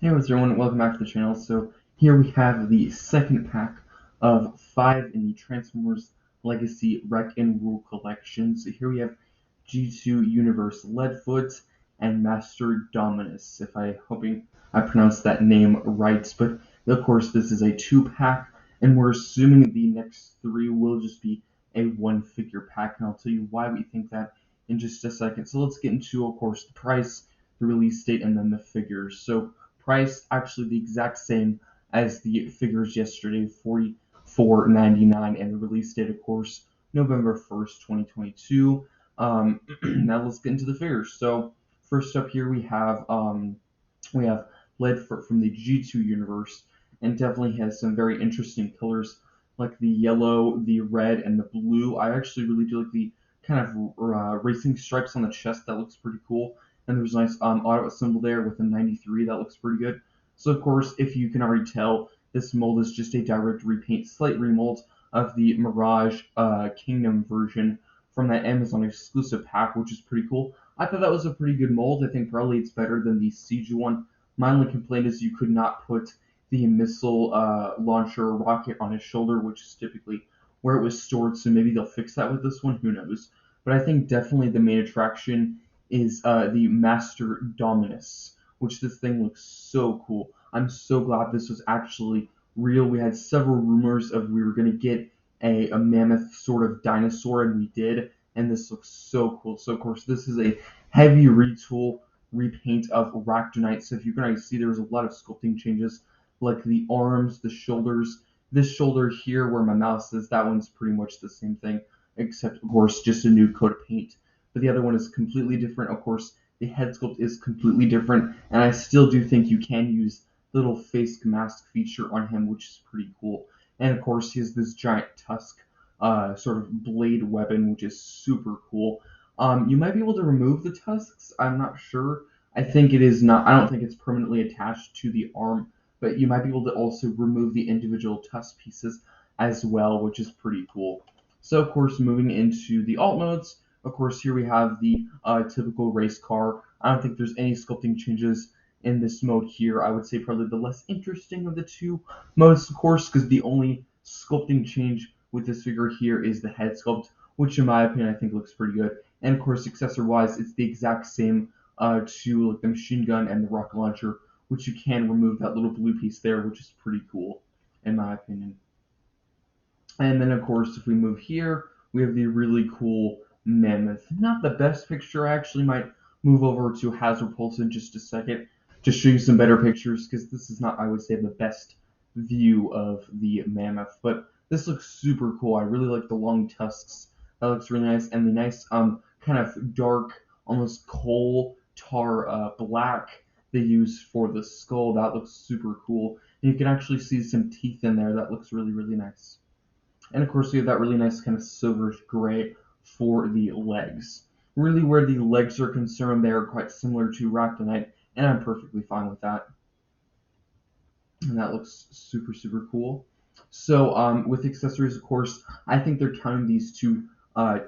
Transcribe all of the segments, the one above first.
Hey, what's everyone? Welcome back to the channel. So here we have the second pack of 5 in the Transformers Legacy Wreck and Rule collection. So here we have G2 Universe Leadfoot and Masterdominus, if I hoping I pronounced that name right. But of course this is a 2-pack, and we're assuming the next 3 will just be a 1-figure pack, and I'll tell you why we think that in just a second. So let's get into, of course, the price, the release date, and then the figures. So price actually the exact same as the figures yesterday, $44.99, and the release date, of course, November 1st, 2022. Now let's get into the figures. So first up here we have Leadfoot from the G2 universe, and definitely has some very interesting colors like the yellow, the red, and the blue. I actually really do like the kind of racing stripes on the chest. That looks pretty cool. And there's a nice auto symbol there with a 93. That looks pretty good. So of course, if you can already tell, this mold is just a direct repaint, slight remold of the Mirage Kingdom version from that Amazon exclusive pack, which is pretty cool. I thought that was a pretty good mold. I think probably it's better than the Siege one. My only complaint is you could not put the missile launcher rocket on his shoulder, which is typically where it was stored. So maybe they'll fix that with this one. Who knows? But I think definitely the main attraction is the Masterdominus, which this thing looks so cool. I'm so glad this was actually real. We had several rumors of we were going to get a mammoth sort of dinosaur, and we did, and this looks so cool. So of course this is a heavy retool repaint of Ractonite. So if you can already see, there's a lot of sculpting changes, like the arms, the shoulders. This shoulder here where my mouse is, that one's pretty much the same thing, except of course just a new coat of paint. But the other one is completely different. Of course, the head sculpt is completely different, and I still do think you can use the little face mask feature on him, which is pretty cool. And of course, he has this giant tusk sort of blade weapon, which is super cool. You might be able to remove the tusks. I'm not sure. I think it is not. I don't think it's permanently attached to the arm, but you might be able to also remove the individual tusk pieces as well, which is pretty cool. So of course, moving into the alt modes, of course, here we have the typical race car. I don't think there's any sculpting changes in this mode here. I would say probably the less interesting of the two modes, of course, because the only sculpting change with this figure here is the head sculpt, which in my opinion I think looks pretty good. And of course, accessory-wise, it's the exact same to like the machine gun and the rocket launcher, which you can remove that little blue piece there, which is pretty cool in my opinion. And then of course, if we move here, we have the really cool Mammoth. Not the best picture. I actually might move over to Hazard Pulse in just a second to show you some better pictures, because this is not, I would say, the best view of the Mammoth. But this looks super cool. I really like the long tusks. That looks really nice. And the nice kind of dark, almost coal tar black they use for the skull. That looks super cool. And you can actually see some teeth in there. That looks really, really nice. And of course, we have that really nice kind of silverish gray for the legs. Really, where the legs are concerned, they are quite similar to Ractonite, and I'm perfectly fine with that. And that looks super, super cool. So with accessories, of course, I think they're counting these two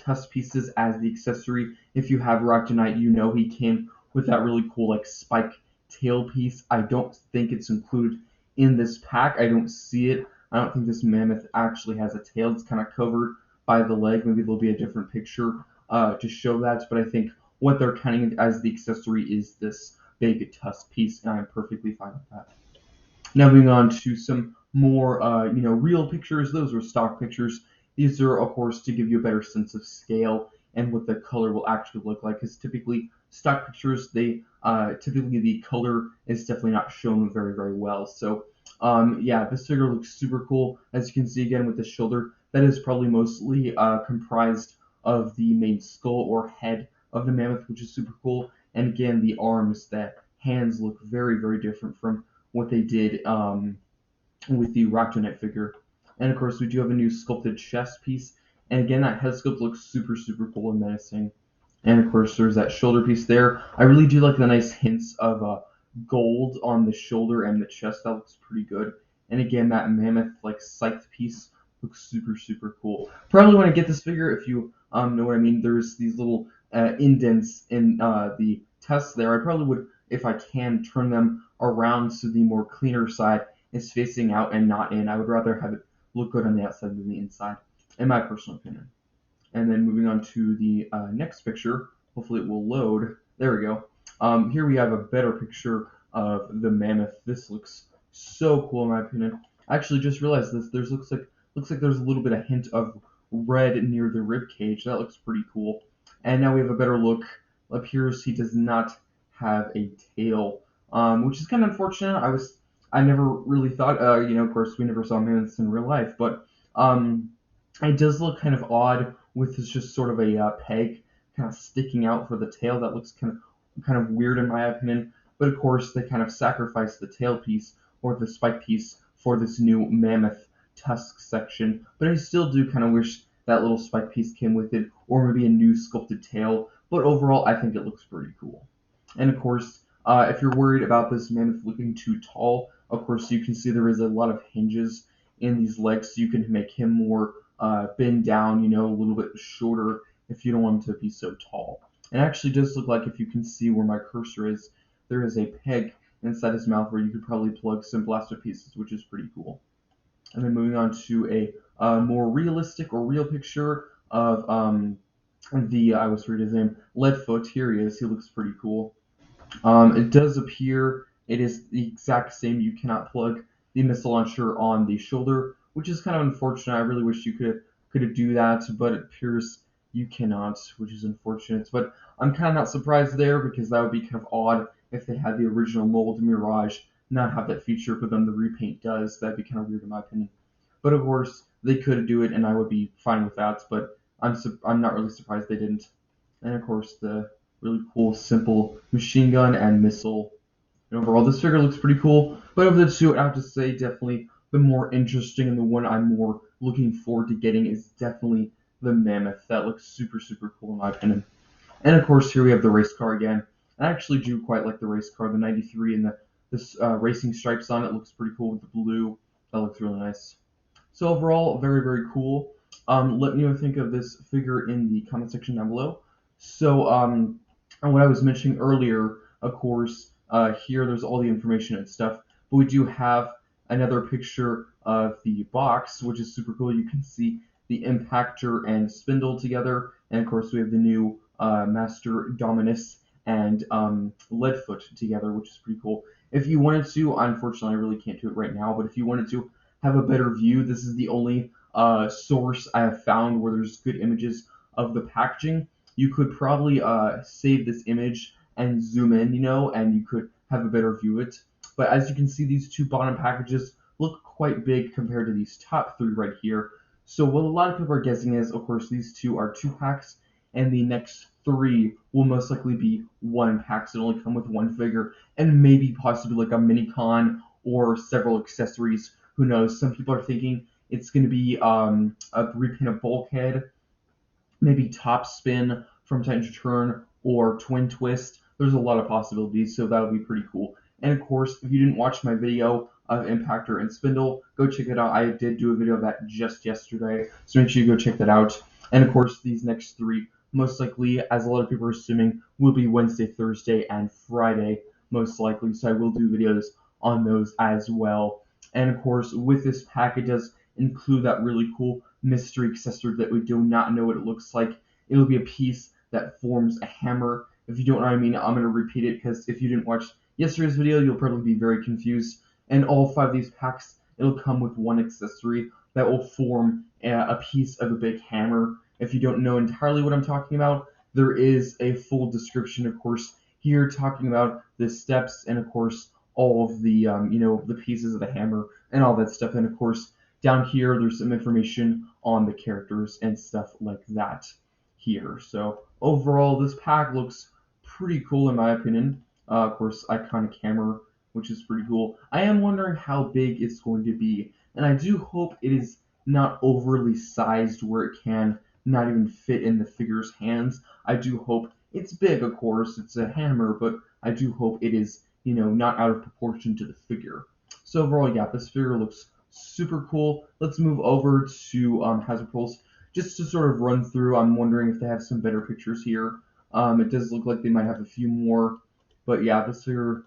tusk pieces as the accessory. If you have Ractonite, you know he came with that really cool like spike tail piece. I don't think it's included in this pack. I don't see it. I don't think this mammoth actually has a tail. It's kind of covered by the leg. Maybe there'll be a different picture to show that, but I think what they're counting as the accessory is this big tusk piece, and I'm perfectly fine with that. Now moving on to some more, real pictures. Those are stock pictures. These are, of course, to give you a better sense of scale and what the color will actually look like. Because typically, stock pictures, typically the color is definitely not shown very, very well. So, yeah, this figure looks super cool. As you can see again with the shoulder, that is probably mostly comprised of the main skull or head of the mammoth, which is super cool. And again, the arms, the hands look very, very different from what they did with the Ractonite figure. And of course, we do have a new sculpted chest piece. And again, that head sculpt looks super, super cool and menacing. And of course, there's that shoulder piece there. I really do like the nice hints of gold on the shoulder and the chest. That looks pretty good. And again, that mammoth like scythe piece looks super, super cool. Probably when I get this figure, if you know what I mean, there's these little indents in the tusk there. I probably would if I can, turn them around so the more cleaner side is facing out and not in. I would rather have it look good on the outside than the inside, in my personal opinion. And then moving on to the next picture, hopefully it will load. There we go. Here we have a better picture of the mammoth. This looks so cool in my opinion. I actually just realized this. There's looks like there's a little bit of hint of red near the rib cage. That looks pretty cool. And now we have a better look. Appears he does not have a tail, which is kind of unfortunate. I never really thought. Of course, we never saw mammoths in real life, but it does look kind of odd with this just sort of a peg kind of sticking out for the tail. That looks kind of weird in my opinion. But of course, they kind of sacrificed the tail piece or the spike piece for this new mammoth tusk section. But I still do kind of wish that little spike piece came with it, or maybe a new sculpted tail. But overall, I think it looks pretty cool. And of course, if you're worried about this mammoth looking too tall, of course you can see there is a lot of hinges in these legs, so you can make him more bend down, a little bit shorter if you don't want him to be so tall. And it actually does look like, if you can see where my cursor is, there is a peg inside his mouth where you could probably plug some blaster pieces, which is pretty cool. And then moving on to a more realistic or real picture of I was reading his name, Leadfoot. Here he is. He looks pretty cool. It does appear it is the exact same. You cannot plug the missile launcher on the shoulder, which is kind of unfortunate. I really wish you could do that, but it appears you cannot, which is unfortunate. But I'm kind of not surprised there, because that would be kind of odd if they had the original mold Mirage not have that feature, but then the repaint does. That'd be kind of weird in my opinion. But of course, they could do it, and I would be fine with that. But I'm not really surprised they didn't. And of course, the really cool, simple machine gun and missile. And overall, this figure looks pretty cool. But of the two, I have to say, definitely the more interesting and the one I'm more looking forward to getting is definitely the mammoth. That looks super, super cool in my opinion. And of course, here we have the race car again. I actually do quite like the race car, the 93, and this racing stripes on it looks pretty cool with the blue. That looks really nice. So overall, very, very cool. Let me know what you think of this figure in the comment section down below. So, and what I was mentioning earlier, of course, here there's all the information and stuff, but we do have another picture of the box, which is super cool. You can see the impactor and spindle together, and of course we have the new Masterdominus and Leadfoot together, which is pretty cool. If you wanted to, unfortunately I really can't do it right now, but if you wanted to have a better view, this is the only source I have found where there's good images of the packaging. You could probably save this image and zoom in, and you could have a better view of it. But as you can see, these two bottom packages look quite big compared to these top three right here. So what a lot of people are guessing is, of course, these two are 2 packs, and the next 3 will most likely be 1 pack, so it'll only come with 1 figure, and maybe possibly like a mini con or several accessories. Who knows? Some people are thinking it's going to be a repaint of Bulkhead, maybe Top Spin from Titan's Return, or Twin Twist. There's a lot of possibilities, so that'll be pretty cool. And of course, if you didn't watch my video of Impactor and Spindle, go check it out. I did do a video of that just yesterday, so make sure you go check that out. And of course, these next 3, most likely, as a lot of people are assuming, will be Wednesday, Thursday, and Friday, most likely. So I will do videos on those as well. And of course, with this pack, it does include that really cool mystery accessory that we do not know what it looks like. It'll be a piece that forms a hammer. If you don't know what I mean, I'm going to repeat it, because if you didn't watch yesterday's video, you'll probably be very confused. And all 5 of these packs, it'll come with 1 accessory that will form a piece of a big hammer. If you don't know entirely what I'm talking about, there is a full description, of course, here talking about the steps and, of course, all of the, the pieces of the hammer and all that stuff. And, of course, down here, there's some information on the characters and stuff like that here. So overall, this pack looks pretty cool in my opinion. Of course, iconic hammer, which is pretty cool. I am wondering how big it's going to be, and I do hope it is not overly sized where it can not even fit in the figure's hands. I do hope it's big, of course, it's a hammer, but I do hope it is, not out of proportion to the figure. So overall, yeah, this figure looks super cool. Let's move over to Hasbro just to sort of run through. I'm wondering if they have some better pictures here. It does look like they might have a few more But yeah,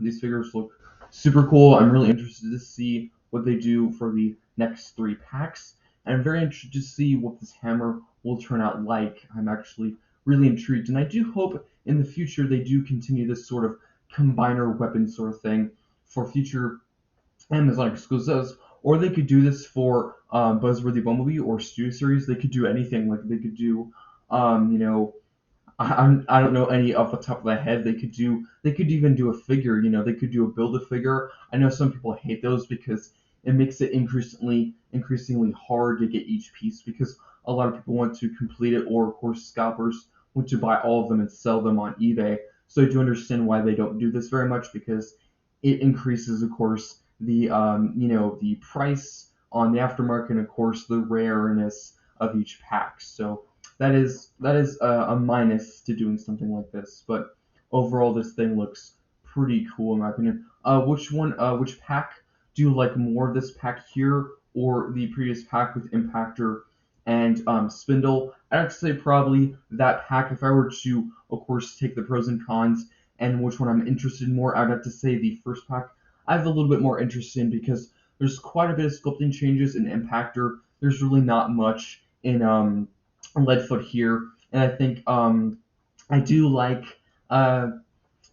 these figures look super cool. I'm really interested to see what they do for the next 3 packs. And I'm very interested to see what this hammer will turn out like. I'm actually really intrigued, and I do hope in the future they do continue this sort of combiner weapon sort of thing for future Amazon exclusives, or they could do this for Buzzworthy Bumblebee or Studio Series. They could do anything. Like they could do, you know, I don't know any off the top of my head. They could even do a figure. They could do a build a figure. I know some people hate those because it makes it increasingly hard to get each piece because a lot of people want to complete it, or of course scalpers want to buy all of them and sell them on eBay. So I do understand why they don't do this very much because it increases, of course, the price on the aftermarket, and of course the rareness of each pack. So that is a minus to doing something like this. But overall, this thing looks pretty cool in my opinion. Which pack do you like more? This pack here or the previous pack with Impactor and Spindle? I'd have to say probably that pack. If I were to, of course, take the pros and cons and which one I'm interested in more, I'd have to say the first pack I have a little bit more interest in because there's quite a bit of sculpting changes in Impactor. There's really not much in Leadfoot here, and I think I do like uh,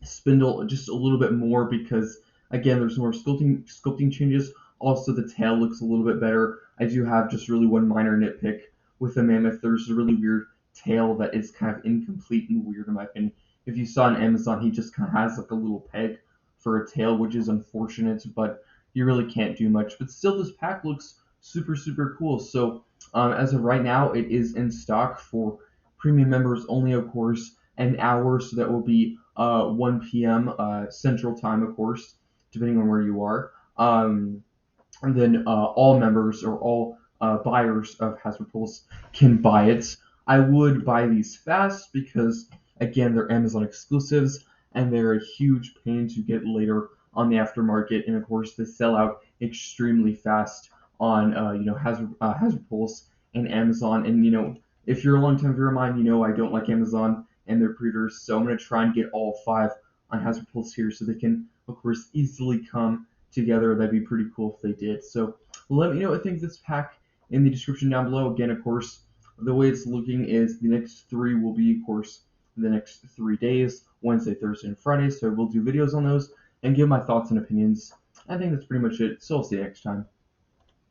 Spindle just a little bit more because again, there's more sculpting changes. Also, the tail looks a little bit better. I do have just really one minor nitpick with the Mammoth. There's a really weird tail that is kind of incomplete and weird in my opinion. If you saw on Amazon, he just kind of has like a little peg for a tail, which is unfortunate, but you really can't do much. But still, this pack looks super cool. So as of right now, it is in stock for premium members only, of course, an hour. So that will be 1 p.m. Central Time, of course, depending on where you are. And then all members or all buyers of Hasbro Pulse can buy it. I would buy these fast because, again, they're Amazon exclusives and they're a huge pain to get later on the aftermarket. And of course, they sell out extremely fast on Hasbro Pulse and Amazon. And if you're a long-time viewer of mine, I don't like Amazon and their pre-orders, so I'm gonna try and get all 5 on Hasbro Pulse here so they can, of course, easily come together. That'd be pretty cool if they did. So let me know what you think of this pack in the description down below. Again, of course, the way it's looking is the next 3 will be, of course, the next 3 days, Wednesday, Thursday, and Friday. So we'll do videos on those and give my thoughts and opinions. I think that's pretty much it. So I'll see you next time.